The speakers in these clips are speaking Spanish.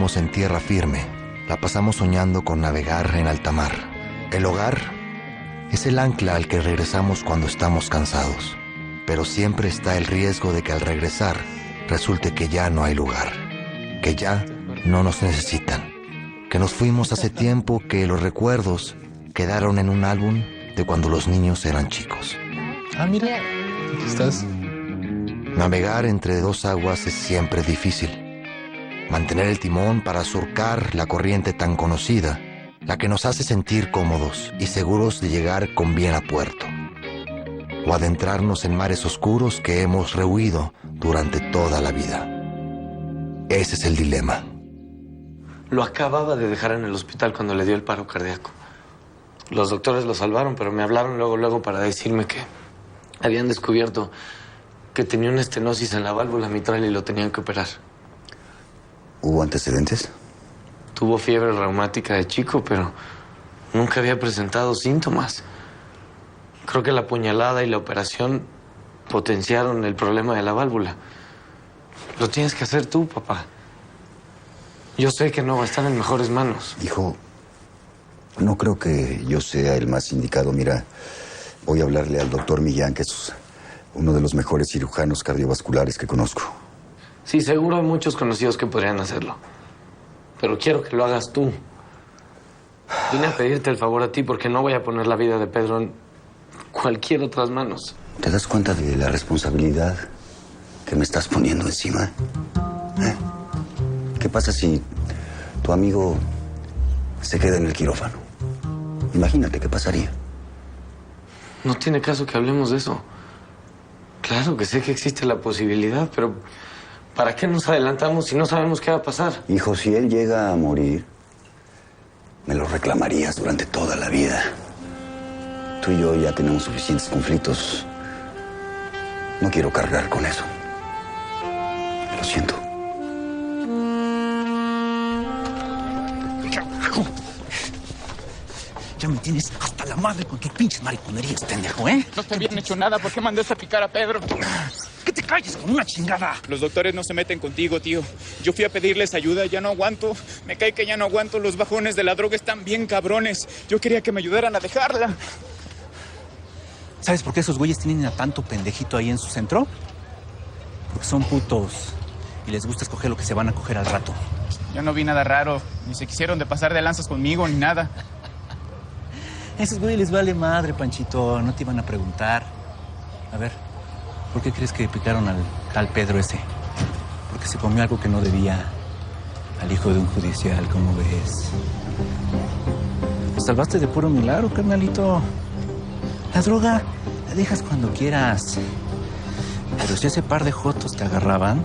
estamos en tierra firme, la pasamos soñando con navegar en alta mar. El hogar es el ancla al que regresamos cuando estamos cansados, pero siempre está el riesgo de que al regresar resulte que ya no hay lugar, que ya no nos necesitan, que nos fuimos hace tiempo, que los recuerdos quedaron en un álbum de cuando los niños eran chicos. Ah, mira, aquí estás. Navegar entre dos aguas es siempre difícil. Mantener el timón para surcar la corriente tan conocida, la que nos hace sentir cómodos y seguros de llegar con bien a puerto. O adentrarnos en mares oscuros que hemos rehuido durante toda la vida. Ese es el dilema. Lo acababa de dejar en el hospital cuando le dio el paro cardíaco. Los doctores lo salvaron, pero me hablaron luego para decirme que habían descubierto que tenía una estenosis en la válvula mitral y lo tenían que operar. ¿Hubo antecedentes? Tuvo fiebre reumática de chico, pero nunca había presentado síntomas. Creo que la puñalada y la operación potenciaron el problema de la válvula. Lo tienes que hacer tú, papá. Yo sé que no va a estar en mejores manos. Hijo, no creo que yo sea el más indicado. Mira, voy a hablarle al doctor Millán, que es uno de los mejores cirujanos cardiovasculares que conozco. Sí, seguro hay muchos conocidos que podrían hacerlo. Pero quiero que lo hagas tú. Vine a pedirte el favor a ti porque no voy a poner la vida de Pedro en cualquier otras manos. ¿Te das cuenta de la responsabilidad que me estás poniendo encima? ¿Eh? ¿Qué pasa si tu amigo se queda en el quirófano? Imagínate qué pasaría. No tiene caso que hablemos de eso. Claro que sé que existe la posibilidad, pero ¿para qué nos adelantamos si no sabemos qué va a pasar? Hijo, si él llega a morir, me lo reclamarías durante toda la vida. Tú y yo ya tenemos suficientes conflictos. No quiero cargar con eso. Lo siento. Ya me tienes hasta la madre con tus pinches mariconerías, pendejo, ¿eh? No te habían hecho nada. ¿Por qué mandaste a picar a Pedro? ¡Que te calles con una chingada! Los doctores no se meten contigo, tío. Yo fui a pedirles ayuda, ya no aguanto. Me cae que ya no aguanto. Los bajones de la droga están bien cabrones. Yo quería que me ayudaran a dejarla. ¿Sabes por qué esos güeyes tienen a tanto pendejito ahí en su centro? Porque son putos y les gusta escoger lo que se van a coger al rato. Yo no vi nada raro. Ni se quisieron de pasar de lanzas conmigo, ni nada. A esos güeyes les vale madre, Panchito. No te iban a preguntar. A ver, ¿por qué crees que picaron al tal Pedro ese? Porque se comió algo que no debía. Al hijo de un judicial, ¿cómo ves? Te salvaste de puro milagro, carnalito. La droga la dejas cuando quieras. Pero si ese par de jotos te agarraban,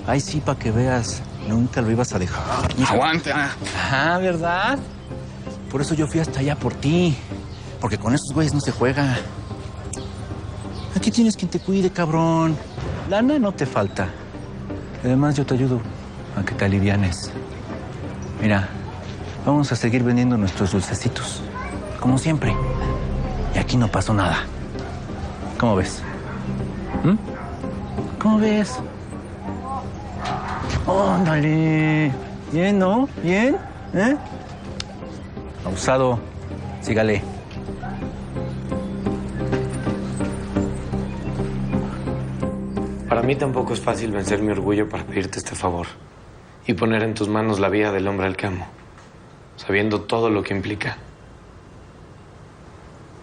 ahí sí, para que veas, nunca lo ibas a dejar. ¡Aguanta! Ajá, ¿verdad? Por eso yo fui hasta allá por ti. Porque con esos güeyes no se juega. Aquí tienes quien te cuide, cabrón. Lana no te falta. Además, yo te ayudo a que te alivianes. Mira, vamos a seguir vendiendo nuestros dulcecitos. Como siempre. Y aquí no pasó nada. ¿Cómo ves? ¿Mm? ¿Cómo ves? ¡Óndale! Bien, ¿no? ¿Bien? ¿Eh? Abusado. Sígale. Para mí tampoco es fácil vencer mi orgullo para pedirte este favor y poner en tus manos la vida del hombre al que amo, sabiendo todo lo que implica.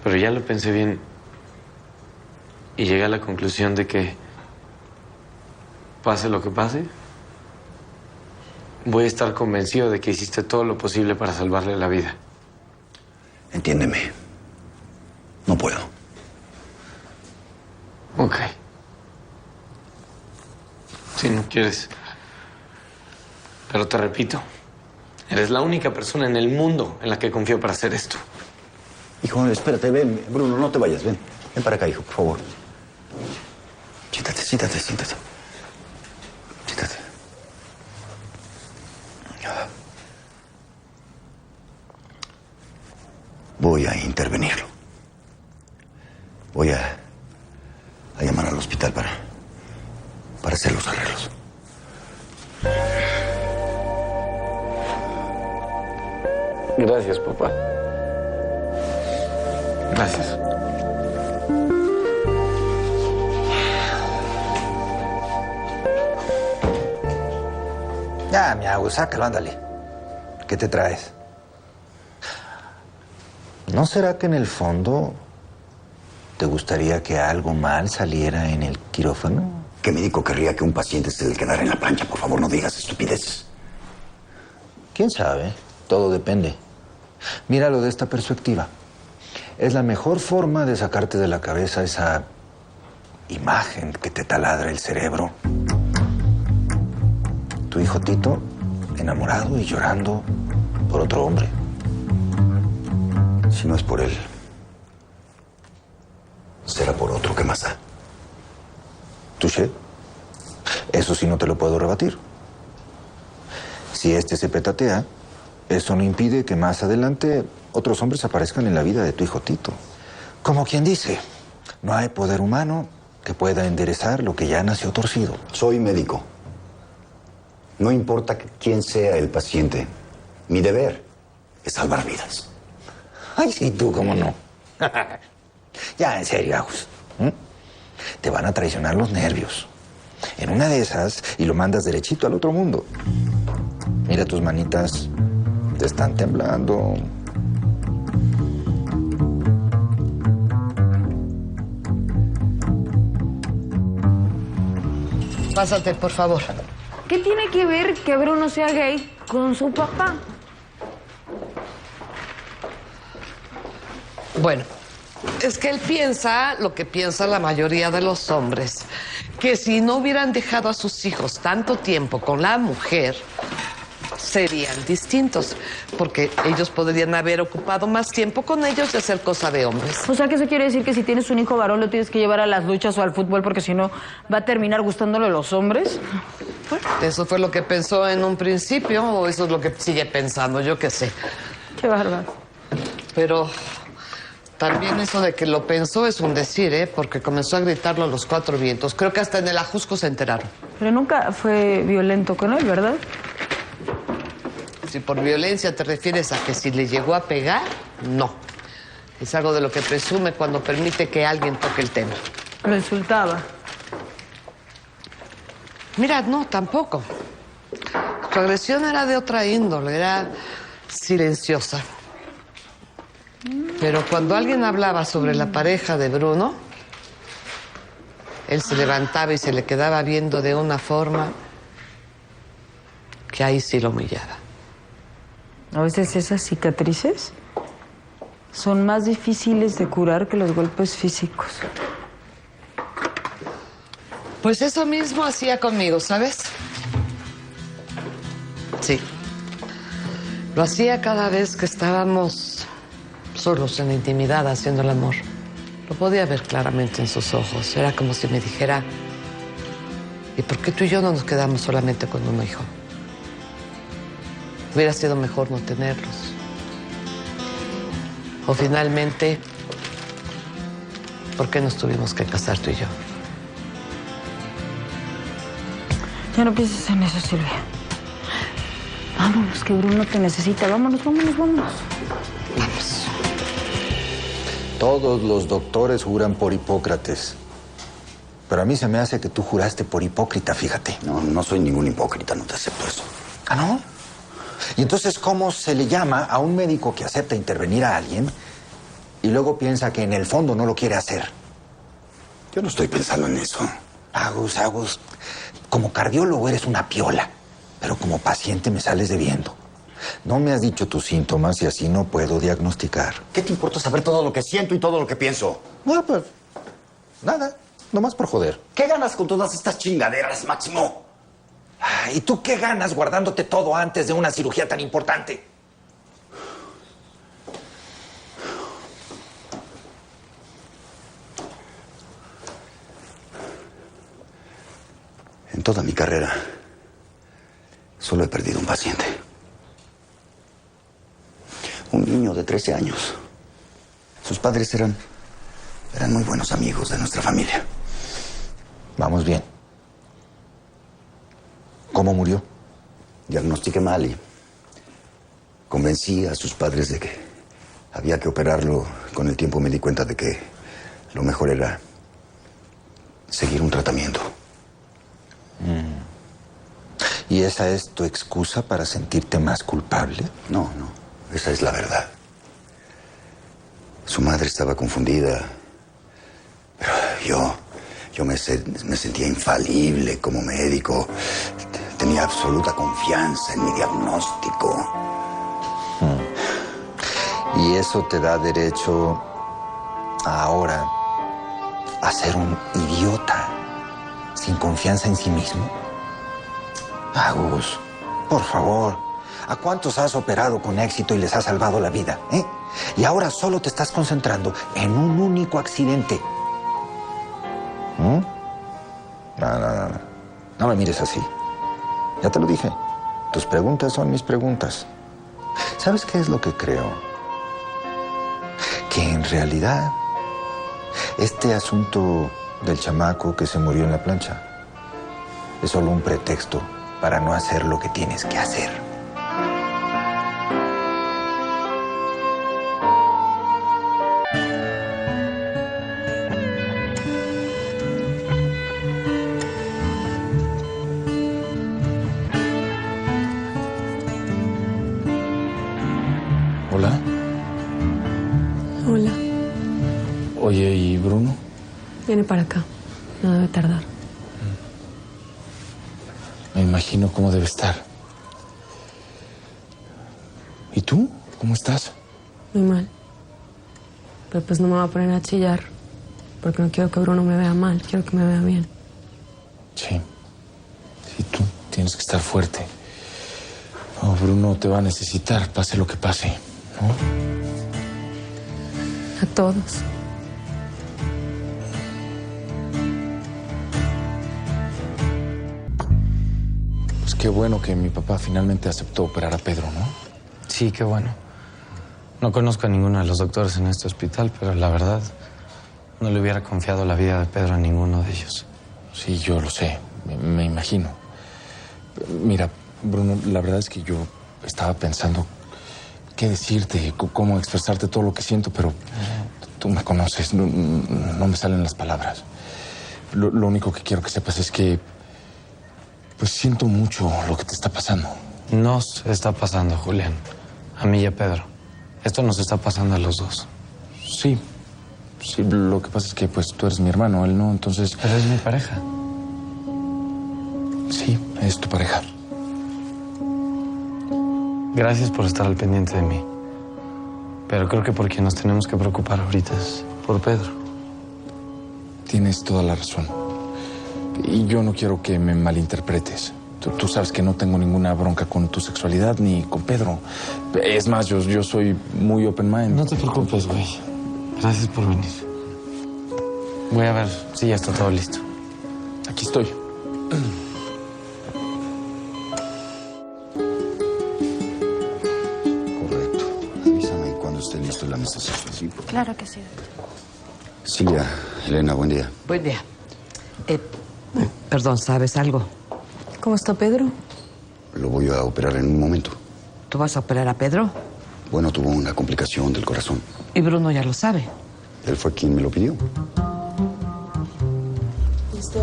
Pero ya lo pensé bien y llegué a la conclusión de que, pase lo que pase, voy a estar convencido de que hiciste todo lo posible para salvarle la vida. Entiéndeme. No puedo. Ok. Si no quieres. Pero te repito, eres la única persona en el mundo en la que confío para hacer esto. Hijo, espérate, ven. Bruno, no te vayas, ven. Ven para acá, hijo, por favor. Siéntate, siéntate, siéntate. Siéntate. Voy a intervenirlo. Voy a llamar al hospital para hacer los arreglos. Gracias, papá. Gracias. Ya, mi Agus, sácalo, ándale. ¿Qué te traes? ¿No será que en el fondo te gustaría que algo mal saliera en el quirófano? ¿Qué médico querría que un paciente se le quedara en la plancha? Por favor, no digas estupideces. ¿Quién sabe? Todo depende. Míralo de esta perspectiva. Es la mejor forma de sacarte de la cabeza esa imagen que te taladra el cerebro. Tu hijo Tito, enamorado y llorando por otro hombre. Si no es por él, será por otro. ¿Qué más da? Touché. Eso sí no te lo puedo rebatir. Si este se petatea, eso no impide que más adelante otros hombres aparezcan en la vida de tu hijo Tito. Como quien dice, no hay poder humano que pueda enderezar lo que ya nació torcido. Soy médico. No importa quién sea el paciente. Mi deber es salvar vidas. Ay, sí, tú, cómo no. Ya, en serio, Agus. Te van a traicionar los nervios. En una de esas, y lo mandas derechito al otro mundo. Mira, tus manitas te están temblando. Pásate, por favor. ¿Qué tiene que ver que Bruno sea gay con su papá? Bueno, es que él piensa lo que piensa la mayoría de los hombres, que si no hubieran dejado a sus hijos tanto tiempo con la mujer, serían distintos, porque ellos podrían haber ocupado más tiempo con ellos y hacer cosa de hombres. O sea, que eso quiere decir que si tienes un hijo varón lo tienes que llevar a las luchas o al fútbol porque si no va a terminar gustándole a los hombres. Eso fue lo que pensó en un principio, o eso es lo que sigue pensando, yo qué sé. Qué bárbaro. Pero también eso de que lo pensó es un decir, ¿eh? Porque comenzó a gritarlo a los cuatro vientos. Creo que hasta en el Ajusco se enteraron. Pero nunca fue violento con él, ¿verdad? Si por violencia te refieres a que si le llegó a pegar, no. Es algo de lo que presume cuando permite que alguien toque el tema. Lo insultaba. Mira, no, tampoco. Su agresión era de otra índole, era silenciosa. Pero cuando alguien hablaba sobre la pareja de Bruno, él se levantaba y se le quedaba viendo de una forma que ahí sí lo humillaba. A veces esas cicatrices son más difíciles de curar que los golpes físicos. Pues eso mismo hacía conmigo, ¿sabes? Sí. Lo hacía cada vez que estábamos solos en la intimidad haciendo el amor. Lo podía ver claramente en sus ojos. Era como si me dijera, ¿y por qué tú y yo no nos quedamos solamente con un hijo? Hubiera sido mejor no tenerlos. O finalmente, ¿por qué nos tuvimos que casar tú y yo? Ya no pienses en eso, Silvia. Vámonos, que Bruno te necesita. Vámonos. Vamos. Todos los doctores juran por Hipócrates. Pero a mí se me hace que tú juraste por hipócrita, fíjate. No, no soy ningún hipócrita, no te acepto eso. ¿Ah, no? Y entonces, ¿cómo se le llama a un médico que acepta intervenir a alguien y luego piensa que en el fondo no lo quiere hacer? Yo no estoy pensando en eso. Agus, como cardiólogo eres una piola, pero como paciente me sales debiendo. No me has dicho tus síntomas y así no puedo diagnosticar. ¿Qué te importa saber todo lo que siento y todo lo que pienso? Bueno, pues, nada, nomás por joder. ¿Qué ganas con todas estas chingaderas, Máximo? ¿Y tú qué ganas guardándote todo antes de una cirugía tan importante? En toda mi carrera, solo he perdido un paciente. Un niño de 13 años. Sus padres eran muy buenos amigos de nuestra familia. Vamos bien. ¿Cómo murió? Diagnostiqué mal y Convencí a sus padres de que había que operarlo. Con el tiempo me di cuenta de que lo mejor era seguir un tratamiento. ¿Y esa es tu excusa para sentirte más culpable? No, esa es la verdad. Su madre estaba confundida, pero yo me sentía infalible como médico. Tenía absoluta confianza en mi diagnóstico. ¿Y eso te da derecho ahora a ser un idiota sin confianza en sí mismo? Agus, por favor, ¿a cuántos has operado con éxito y les has salvado la vida, eh? Y ahora solo te estás concentrando en un único accidente. No. No me mires así. Ya te lo dije. Tus preguntas son mis preguntas. ¿Sabes qué es lo que creo? Que en realidad este asunto del chamaco que se murió en la plancha es solo un pretexto para no hacer lo que tienes que hacer. Hola. Hola, Oye, ¿y Bruno? viene para acá. No debe tardar. Me imagino cómo debe estar. ¿Y tú? ¿Cómo estás? Muy mal. Pero pues no me voy a poner a chillar. Porque no quiero que Bruno me vea mal. Quiero que me vea bien. Sí. Sí, tú tienes que estar fuerte. No, Bruno te va a necesitar, pase lo que pase, ¿no? A todos. Pues qué bueno que mi papá finalmente aceptó operar a Pedro, ¿no? Sí, qué bueno. No conozco a ninguno de los doctores en este hospital, pero la verdad no le hubiera confiado la vida de Pedro a ninguno de ellos. Sí, yo lo sé, me imagino. Mira, Bruno, la verdad es que yo estaba pensando qué decirte, cómo expresarte todo lo que siento, pero tú me conoces, no me salen las palabras. Lo único que quiero que sepas es que, pues siento mucho lo que te está pasando. Nos está pasando, Julián. A mí y a Pedro. Esto nos está pasando a los dos. Sí, lo que pasa es que pues tú eres mi hermano, él no, entonces... Pero es mi pareja. Sí, es tu pareja. Gracias por estar al pendiente de mí. Pero creo que por quien nos tenemos que preocupar ahorita es por Pedro. Tienes toda la razón. Y yo no quiero que me malinterpretes. Tú sabes que no tengo ninguna bronca con tu sexualidad ni con Pedro. Es más, yo soy muy open mind. No te preocupes, güey. Gracias por venir. Voy a ver si ya está todo listo. Aquí estoy. Correcto. Avísame cuando esté listo la mesa. ¿Sí? Claro que sí. Silvia, Elena, buen día. Buen día. Perdón, ¿sabes algo? ¿Cómo está Pedro? Lo voy a operar en un momento. ¿Tú vas a operar a Pedro? Bueno, tuvo una complicación del corazón. Y Bruno ya lo sabe. Él fue quien me lo pidió.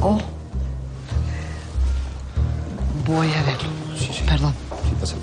Oh. Voy a verlo. Sí. Perdón. Sí, pasa.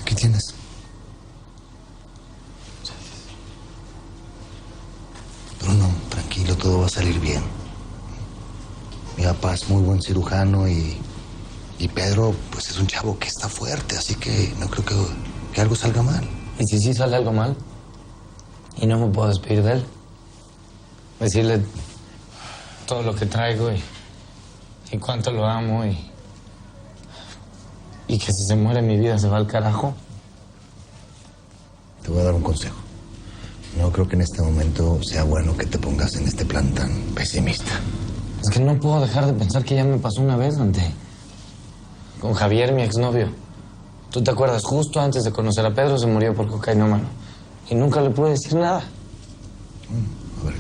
Aquí tienes. Bruno, tranquilo, todo va a salir bien. Mi papá es muy buen cirujano y Pedro, pues es un chavo que está fuerte, así que no creo que algo salga mal. ¿Y si sí sale algo mal? Y no me puedo despedir de él. Decirle, todo lo que traigo y cuánto lo amo y que si se muere mi vida se va al carajo. Te voy a dar un consejo. No creo que en este momento sea bueno que te pongas en este plan tan pesimista. Es que no puedo dejar de pensar que ya me pasó una vez, Dante. Con Javier, mi exnovio. ¿Tú te acuerdas? Justo antes de conocer a Pedro se murió por cocainómano. Y nunca le pude decir nada. A ver,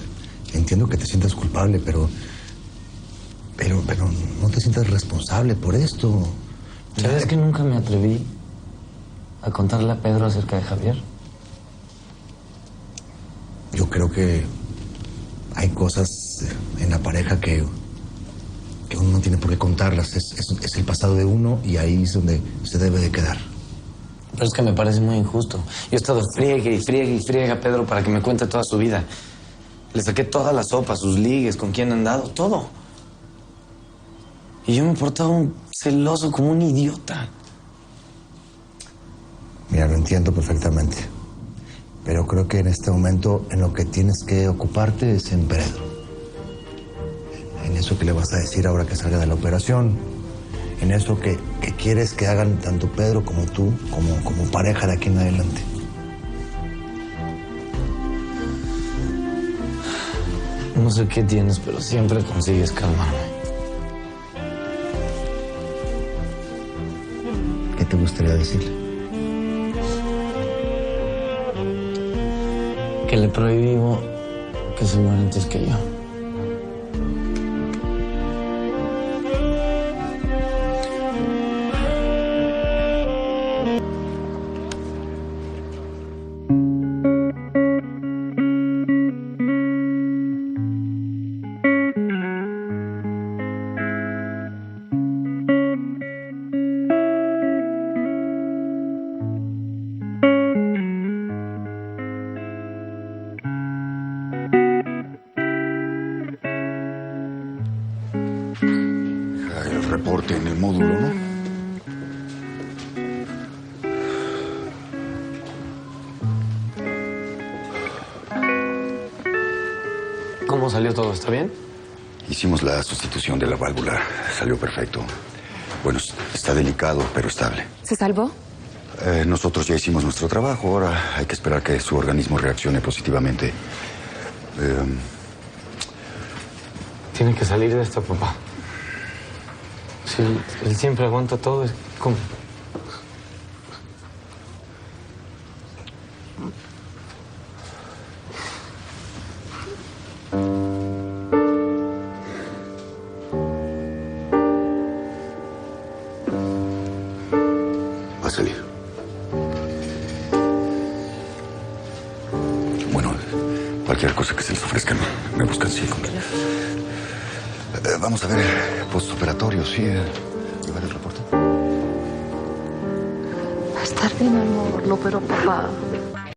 entiendo que te sientas culpable, pero no te sientas responsable por esto. ¿Sabes que nunca me atreví a contarle a Pedro acerca de Javier? Yo creo que hay cosas en la pareja que uno no tiene por qué contarlas. Es el pasado de uno y ahí es donde se debe de quedar. Pero es que me parece muy injusto. Yo he estado friegue a Pedro para que me cuente toda su vida. Le saqué toda la sopa, sus ligues, con quién ha andado, todo. Y yo me he portado un celoso como un idiota. Mira, lo entiendo perfectamente. Pero creo que en este momento en lo que tienes que ocuparte es en Pedro. En eso que le vas a decir ahora que salga de la operación. En eso que quieres que hagan tanto Pedro como tú, como pareja de aquí en adelante. No sé qué tienes, pero siempre consigues calmarme. ¿Qué te gustaría decirle? Que le prohíbo que se muera antes que yo. El reporte en el módulo, ¿no? ¿Cómo salió todo? ¿Está bien? Hicimos la sustitución de la válvula. Salió perfecto. Bueno, está delicado, pero estable. ¿Se salvó? Nosotros ya hicimos nuestro trabajo. Ahora hay que esperar que su organismo reaccione positivamente. Tiene que salir de esto, papá. Si él siempre aguanta todo, es como... Va a salir. Bueno, cualquier cosa que se les ofrezca, me buscan, sí. Vamos a ver postoperatorio, sí. Llevar el reporte. Va a estar bien, amor. Lo pero papá.